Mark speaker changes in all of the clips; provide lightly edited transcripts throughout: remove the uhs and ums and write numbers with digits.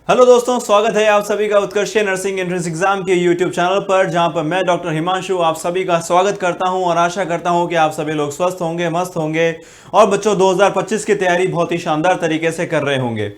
Speaker 1: Hello दोस्तों, स्वागत है आप सभी का उत्कर्ष नर्सिंग एंट्रेंस एग्जाम के यूट्यूब चैनल पर, जहां पर मैं डॉक्टर हिमांशु आप सभी का स्वागत करता हूं और आशा करता हूं कि आप सभी लोग स्वस्थ होंगे, मस्त होंगे और बच्चों 2025 की तैयारी बहुत ही शानदार तरीके से कर रहे होंगे।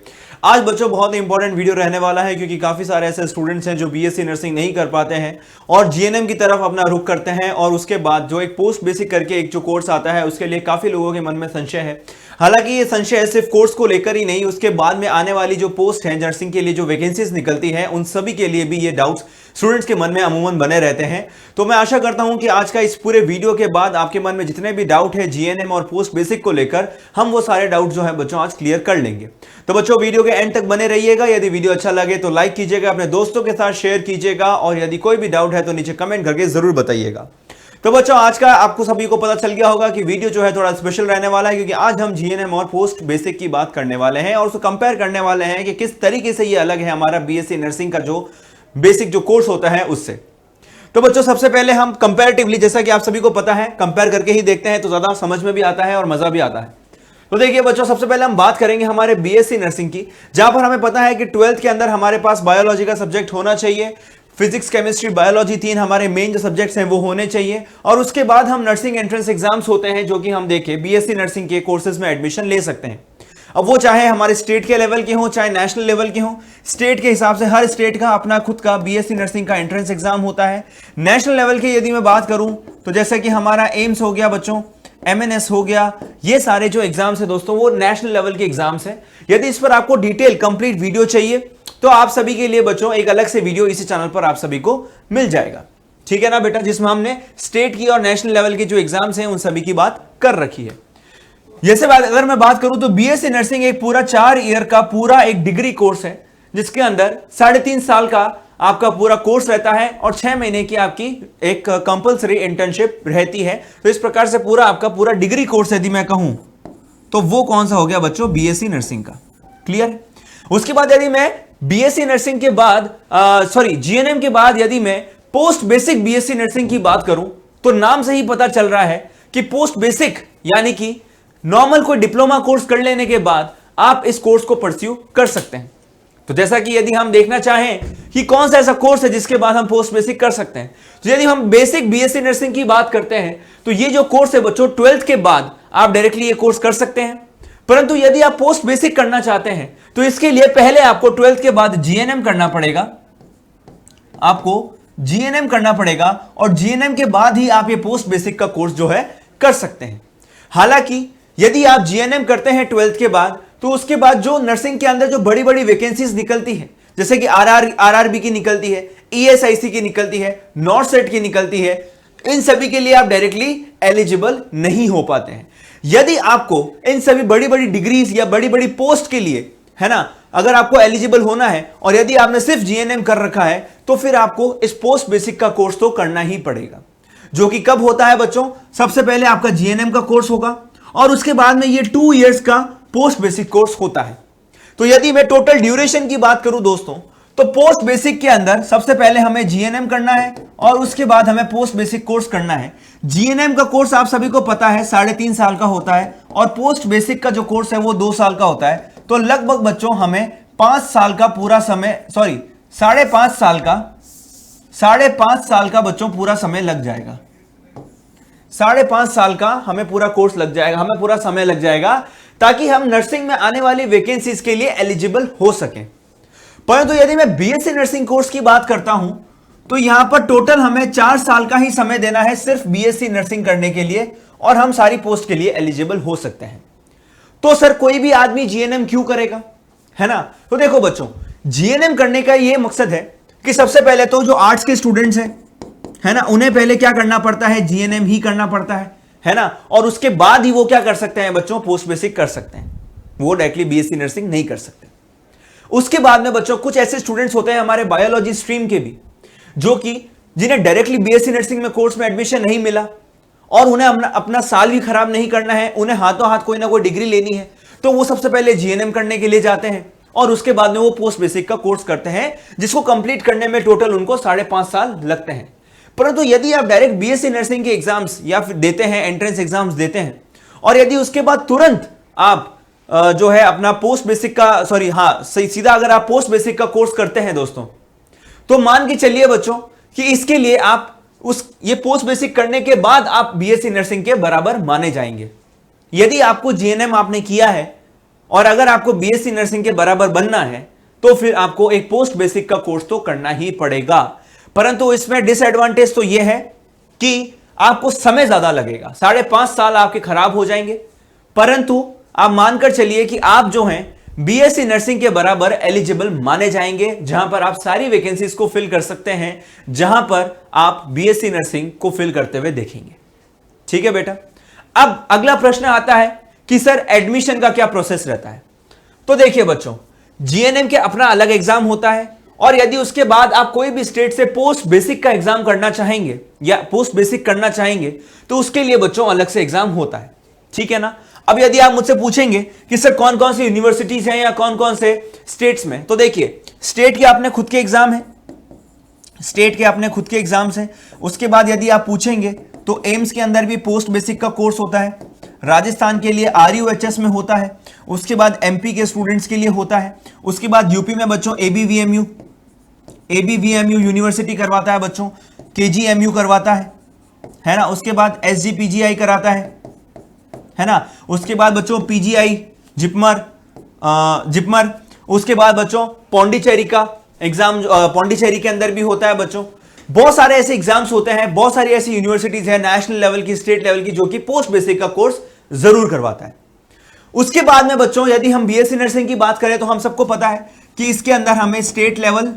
Speaker 1: आज बच्चों बहुत ही इंपॉर्टेंट वीडियो रहने वाला है, क्योंकि काफी सारे ऐसे स्टूडेंट्स हैं जो बीएससी नर्सिंग नहीं कर पाते हैं और जीएनएम की तरफ अपना रुख करते हैं, और उसके बाद जो एक पोस्ट बेसिक करके एक जो कोर्स आता है उसके लिए काफी लोगों के मन में संशय है। हालांकि ये संशय सिर्फ कोर्स को लेकर ही नहीं, उसके बाद में आने वाली जो पोस्ट है नर्सिंग के लिए जो वैकेंसीज निकलती है उन सभी के लिए भी ये डाउट्स स्टूडेंट्स के मन में अमूमन बने रहते हैं। तो मैं आशा करता हूं कि आज का इस पूरे वीडियो के बाद आपके मन में जितने भी डाउट है जीएनएम और पोस्ट बेसिक को लेकर, हम वो सारे डाउट जो है बच्चों आज क्लियर कर लेंगे। तो बच्चों वीडियो के एंड तक बने रहिएगा। यदि वीडियो अच्छा लगे तो लाइक कीजिएगा, अपने दोस्तों के साथ शेयर कीजिएगा, और यदि कोई भी डाउट है तो नीचे कमेंट करके जरूर बताइएगा। तो बच्चों आज का आपको सभी को पता चल गया होगा कि वीडियो जो है थोड़ा स्पेशल रहने वाला है, क्योंकि आज हम जीएनएम और पोस्ट बेसिक की बात करने वाले हैं और उसको कंपेयर करने वाले हैं कि किस तरीके से ये अलग है हमारा बीएससी नर्सिंग का जो बेसिक जो कोर्स होता है उससे। तो बच्चों सबसे पहले हम कंपैरेटिवली, जैसा कि आप सभी को पता है, कंपेयर करके ही देखते हैं तो ज्यादा समझ में भी आता है और मजा भी आता है। तो देखिए बच्चों, सबसे पहले हम बात करेंगे हमारे बीएससी नर्सिंग की, जहां पर हमें पता है कि 12th के अंदर हमारे पास बायोलॉजी का सब्जेक्ट होना चाहिए। फिजिक्स, केमिस्ट्री, बायोलॉजी तीन हमारे मेन जो सब्जेक्ट्स हैं वो होने चाहिए, और उसके बाद हम नर्सिंग एंट्रेंस एग्जाम्स होते हैं जो कि हम देखें बीएससी नर्सिंग के कोर्सेज में एडमिशन ले सकते हैं। अब वो चाहे हमारे स्टेट के लेवल के हों चाहे नेशनल लेवल के हों, स्टेट के हिसाब से हर स्टेट का अपना खुद का बीएससी नर्सिंग का एंट्रेंस एग्जाम होता है। नेशनल लेवल के यदि मैं बात करूं तो जैसे कि हमारा एम्स हो गया बच्चों, एमएनएस हो गया, ये सारे जो एग्जाम्स है दोस्तों वो नेशनल लेवल के एग्जाम्स हैं। यदि इस पर आपको डिटेल कंप्लीट वीडियो चाहिए तो आप सभी के लिए बच्चों एक अलग से वीडियो इसी चैनल पर आप सभी को मिल जाएगा, ठीक है ना बेटा, जिसमें हमने स्टेट की और नेशनल लेवल के जो एग्जाम्स हैं उन सभी की बात कर रखी है। जैसे अगर मैं बात करूं तो बीएससी नर्सिंग एक पूरा 4 ईयर का पूरा एक डिग्री कोर्स है, जिसके अंदर 3.5 साल का आपका पूरा कोर्स रहता है और 6 महीने की आपकी एक कंपलसरी इंटर्नशिप रहती है। तो इस प्रकार से पूरा आपका पूरा डिग्री कोर्स यदि मैं कहूं तो वो कौन सा हो गया बच्चों, बीएससी नर्सिंग का। क्लियर। उसके बाद यदि मैं बीएससी नर्सिंग के बाद जीएनएम के बाद यदि मैं पोस्ट बेसिक बीएससी नर्सिंग की बात करूं तो नाम से ही पता चल रहा है कि पोस्ट बेसिक यानी कि नॉर्मल कोई डिप्लोमा कोर्स कर लेने के बाद आप इस कोर्स को परस्यू कर सकते हैं। तो जैसा कि यदि हम देखना चाहें कि कौन सा ऐसा कोर्स है जिसके बाद हम पोस्ट बेसिक कर सकते हैं, तो यदि हम बेसिक बीएससी नर्सिंग की बात करते हैं तो ये जो कोर्स है बच्चों 12th के बाद आप डायरेक्टली ये कोर्स कर सकते हैं। परंतु यदि आप पोस्ट बेसिक करना चाहते हैं तो इसके लिए पहले आपको 12th के बाद जीएनएम करना पड़ेगा, आपको जीएनएम करना पड़ेगा, और जीएनएम के बाद ही आप ये पोस्ट बेसिक का कोर्स जो है कर सकते हैं। हालांकि यदि आप जीएनएम करते हैं 12th के बाद तो उसके बाद जो नर्सिंग के अंदर जो बड़ी बड़ी वैकेंसीज निकलती है, जैसे कि आरआरबी की निकलती है, ईएसआईसी की निकलती है, नॉर्थ सेट की निकलती है, इन सभी के लिए आप डायरेक्टली एलिजिबल नहीं हो पाते हैं। यदि आपको इन सभी बड़ी बड़ी डिग्रीज या बड़ी बड़ी पोस्ट के लिए, है ना, अगर आपको एलिजिबल होना है और यदि आपने सिर्फ जीएनएम कर रखा है तो फिर आपको इस पोस्ट बेसिक का कोर्स तो करना ही पड़ेगा, जो कि कब होता है बच्चों, सबसे पहले आपका जीएनएम का कोर्स होगा और उसके बाद में ये 2 इयर्स का पोस्ट बेसिक कोर्स होता है। तो यदि मैं टोटल ड्यूरेशन की बात करूं दोस्तों, तो पोस्ट बेसिक के अंदर सबसे पहले हमें जीएनएम करना है और उसके बाद हमें पोस्ट बेसिक कोर्स करना है। जीएनएम का कोर्स आप सभी को पता है 3.5 साल का होता है और पोस्ट बेसिक का जो कोर्स है वो 2 साल का होता है। तो लगभग बच्चों हमें 5 साल का पूरा समय, 5.5 साल का बच्चों पूरा समय लग जाएगा। 5.5 साल का हमें पूरा कोर्स लग जाएगा, हमें पूरा समय लग जाएगा, ताकि हम नर्सिंग में आने वाली वैकेंसीज के लिए एलिजिबल हो सकें। परंतु यदि मैं बीएससी नर्सिंग कोर्स की बात करता हूं तो यहां पर टोटल हमें 4 साल का ही समय देना है सिर्फ बीएससी नर्सिंग करने के लिए, और हम सारी पोस्ट के लिए एलिजिबल हो सकते हैं। तो सर कोई भी आदमी जीएनएम क्यों करेगा, है ना। तो देखो बच्चों, जीएनएम करने का यह मकसद है कि सबसे पहले तो जो आर्ट्स के स्टूडेंट्स हैं, है ना, उन्हें पहले क्या करना पड़ता है, जीएनएम ही करना पड़ता है ना, और उसके बाद ही वो क्या कर सकते हैं बच्चों, पोस्ट बेसिक कर सकते हैं, वो डायरेक्टली बीएससी नर्सिंग नहीं कर सकते। उसके बाद में बच्चों कुछ ऐसे स्टूडेंट्स होते हैं हमारे बायोलॉजी स्ट्रीम के भी, जो कि जिन्हें डायरेक्टली बीएससी नर्सिंग में कोर्स में एडमिशन नहीं मिला और उन्हें अपना साल भी खराब नहीं करना है, उन्हें हाथों हाथ कोई ना कोई डिग्री लेनी है, तो वो सबसे पहले जीएनएम करने के लिए जाते हैं और उसके बाद में वो पोस्ट बेसिक का कोर्स करते हैं, जिसको कंप्लीट करने में टोटल उनको 5.5 साल लगते हैं। परंतु यदि आप डायरेक्ट बीएससी नर्सिंग के एग्जाम्स या फिर देते हैं, एंट्रेंस एग्जाम्स देते हैं, और यदि उसके बाद तुरंत आप जो है अपना पोस्ट बेसिक का, सॉरी हाँ सीधा अगर आप पोस्ट बेसिक का कोर्स करते हैं दोस्तों, तो मान के चलिए बच्चों कि इसके लिए आप ये पोस्ट बेसिक करने के बाद आप बीएससी नर्सिंग के बराबर माने जाएंगे। यदि आपको जीएनएम आपने किया है और अगर आपको बीएससी नर्सिंग के बराबर बनना है तो फिर आपको एक पोस्ट बेसिक का कोर्स तो करना ही पड़ेगा। परंतु इसमें डिसएडवांटेज तो यह है कि आपको समय ज्यादा लगेगा, 5.5 साल आपके खराब हो जाएंगे। परंतु आप मानकर चलिए कि आप जो हैं बीएससी नर्सिंग के बराबर एलिजिबल माने जाएंगे, जहां पर आप सारी वैकेंसीज को फिल कर सकते हैं, जहां पर आप बीएससी नर्सिंग को फिल करते हुए देखेंगे। ठीक है बेटा। अब अगला प्रश्न आता है कि सर एडमिशन का क्या प्रोसेस रहता है। तो देखिए बच्चों, जीएनएम के अपना अलग एग्जाम होता है और यदि उसके बाद आप कोई भी स्टेट से पोस्ट बेसिक का एग्जाम करना चाहेंगे या पोस्ट बेसिक करना चाहेंगे तो उसके लिए बच्चों अलग से एग्जाम होता है। ठीक है ना। अब यदि आप मुझसे पूछेंगे कि सर कौन कौन सी यूनिवर्सिटीज हैं या कौन कौन से स्टेट्स में, तो देखिए स्टेट के अपने खुद के एग्जाम है, स्टेट के अपने खुद के एग्जाम्स हैं। उसके बाद यदि आप पूछेंगे तो एम्स के अंदर भी पोस्ट बेसिक का कोर्स होता है, राजस्थान के लिए आरयूएचएस में होता है, उसके बाद एमपी के स्टूडेंट्स के लिए होता है, उसके बाद यूपी में बच्चों एबीवीएमयू यूनिवर्सिटी करवाता है बच्चों, केजीएमयू करवाता है ना, उसके बाद एसजीपीजीआई कराता है ना, उसके बाद बच्चों पीजीआई जिपमर, उसके बाद बच्चों पौंडीचेरी का एग्जाम पौंडीचेरी के अंदर भी होता है बच्चों। बहुत सारे ऐसे एग्जाम्स होते हैं, बहुत सारी ऐसी यूनिवर्सिटीज है नेशनल लेवल की, स्टेट लेवल की, जो कि पोस्ट बेसिक का कोर्स जरूर करवाता है। उसके बाद में बच्चों यदि हम बीएससी नर्सिंग की बात करें तो हम सबको पता है कि इसके अंदर हमें स्टेट लेवल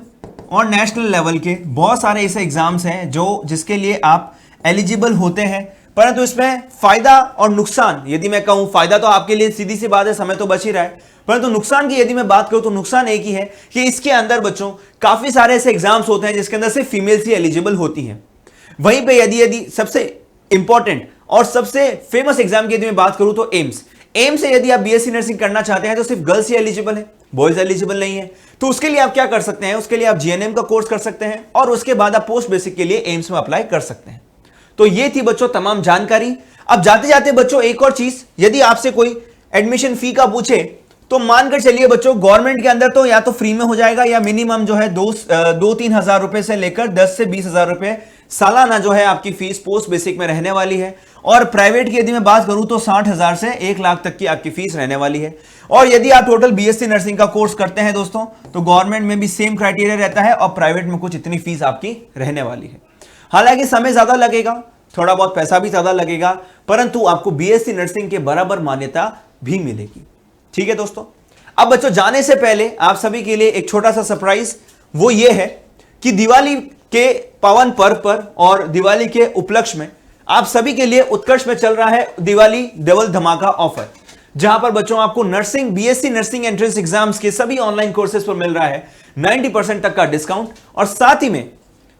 Speaker 1: और नेशनल लेवल के बहुत सारे ऐसे एग्जाम्स हैं जिसके लिए आप एलिजिबल होते हैं। परंतु इसमें फायदा और नुकसान, यदि मैं कहूं, फायदा तो आपके लिए सीधी सी बात है, समय तो बच ही रहा है, परंतु नुकसान की यदि मैं बात करूं तो नुकसान एक ही है कि इसके अंदर बच्चों काफी सारे ऐसे एग्जाम्स होते हैं जिसके अंदर सिर्फ फीमेल्स ही एलिजिबल होती हैं। वहीं पे यदि सबसे इंपॉर्टेंट और सबसे फेमस एग्जाम की यदि मैं बात करूं तो एम्स से यदि आप बीएससी नर्सिंग करना चाहते हैं तो सिर्फ गर्ल्स ही एलिजिबल है, बॉयज एलिजिबल नहीं है। तो उसके लिए आप क्या कर सकते हैं, उसके लिए आप जीएनएम का कोर्स कर सकते हैं और उसके बाद आप पोस्ट बेसिक के लिए एम्स में अप्लाई कर सकते हैं। तो ये थी बच्चों तमाम जानकारी। अब जाते जाते बच्चों एक और चीज, यदि आपसे कोई एडमिशन फी का पूछे तो मानकर चलिए बच्चों गवर्नमेंट के अंदर तो या तो फ्री में हो जाएगा या मिनिमम जो है 2-3 हजार रुपए से लेकर 10 से 20 हजार रुपए सालाना जो है आपकी फीस पोस्ट बेसिक में रहने वाली है। और प्राइवेट की यदि मैं बात करूं तो 60 हजार से 1 लाख तक की आपकी फीस रहने वाली है। और यदि आप टोटल बीएससी नर्सिंग का कोर्स करते हैं दोस्तों तो गवर्नमेंट में भी सेम क्राइटेरिया रहता है और प्राइवेट में कुछ इतनी फीस आपकी रहने वाली है। हालांकि समय ज्यादा लगेगा, थोड़ा बहुत पैसा भी ज्यादा लगेगा, परंतु आपको बीएससी नर्सिंग के बराबर मान्यता भी मिलेगी। ठीक है दोस्तों। अब बच्चों जाने से पहले आप सभी के लिए एक छोटा सा सरप्राइज, वो ये है कि दिवाली के पावन पर्व पर और दिवाली के उपलक्ष्य में आप सभी के लिए उत्कर्ष में चल रहा है दिवाली डबल धमाका ऑफर, जहां पर बच्चों आपको nursing BSc nursing entrance exams के सभी ऑनलाइन कोर्सेज पर मिल रहा है 90% तक का डिस्काउंट और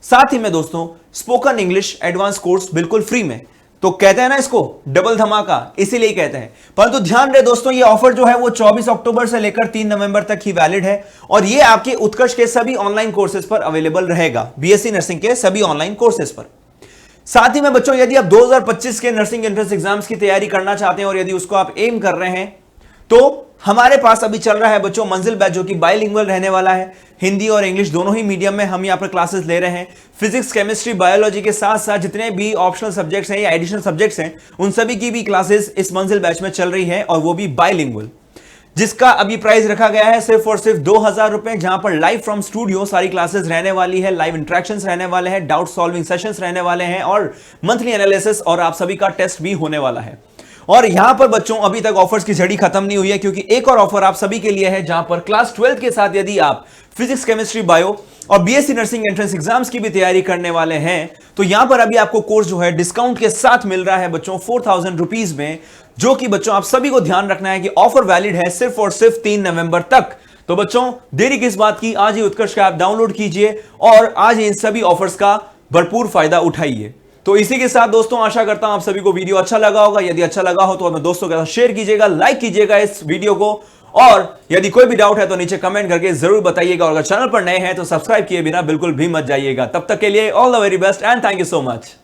Speaker 1: साथ ही में दोस्तों स्पोकन इंग्लिश एडवांस कोर्स बिल्कुल फ्री में। तो कहते हैं ना इसको डबल धमाका, इसीलिए कहते हैं। परंतु ध्यान रहे दोस्तों, ये ऑफर जो है वो 24 अक्टूबर से लेकर 3 नवंबर तक ही वैलिड है और ये आपके उत्कर्ष के सभी ऑनलाइन कोर्सेज पर अवेलेबल रहेगा, बीएससी नर्सिंग के सभी ऑनलाइन कोर्सेज पर। साथ ही में बच्चों यदि आप 2025 के नर्सिंग एंट्रेंस एग्जाम्स की तैयारी करना चाहते हैं और यदि उसको आप एम कर रहे हैं तो हमारे पास अभी चल रहा है बच्चों मंजिल बैच, जो कि बाइलिंगुअल रहने वाला है, हिंदी और इंग्लिश दोनों ही मीडियम में हम यहाँ पर क्लासेस ले रहे हैं। फिजिक्स, केमिस्ट्री, बायोलॉजी के साथ साथ जितने भी ऑप्शनल सब्जेक्ट्स हैं या एडिशनल सब्जेक्ट्स हैं उन सभी की भी क्लासेस इस मंजिल बैच में चल रही है और वो भी बाइलिंगुअल, जिसका अभी प्राइस रखा गया है सिर्फ और सिर्फ 2000 रुपए, जहां पर लाइव फ्रॉम स्टूडियो सारी क्लासेस रहने वाली है, लाइव इंटरेक्शंस रहने वाले हैं, डाउट सॉल्विंग सेशंस रहने वाले हैं और मंथली एनालिसिस और आप सभी का टेस्ट भी होने वाला है। और यहां पर बच्चों अभी तक ऑफर्स की झड़ी खत्म नहीं हुई है, क्योंकि एक और ऑफर आप सभी के लिए है, जहां पर क्लास 12 के साथ यदि आप फिजिक्स, केमिस्ट्री, बायो और बीएससी नर्सिंग एंट्रेंस एग्जाम्स की भी तैयारी करने वाले हैं तो यहां पर अभी आपको कोर्स जो है डिस्काउंट के साथ मिल रहा है बच्चों 4000 रुपीज में, जो कि बच्चों आप सभी को ध्यान रखना है कि ऑफर वैलिड है सिर्फ और सिर्फ 3 नवंबर तक। तो बच्चों देरी किस बात की, आज ही उत्कर्ष का ऐप डाउनलोड कीजिए और आज इन सभी ऑफर्स का भरपूर फायदा उठाइए। तो इसी के साथ दोस्तों आशा करता हूं आप सभी को वीडियो अच्छा लगा होगा। यदि अच्छा लगा हो तो अपने दोस्तों के साथ शेयर कीजिएगा, लाइक कीजिएगा इस वीडियो को, और यदि कोई भी डाउट है तो नीचे कमेंट करके जरूर बताइएगा। और अगर चैनल पर नए हैं तो सब्सक्राइब किए बिना बिल्कुल भी मत जाइएगा। तब तक के लिए all the very best and thank you so much.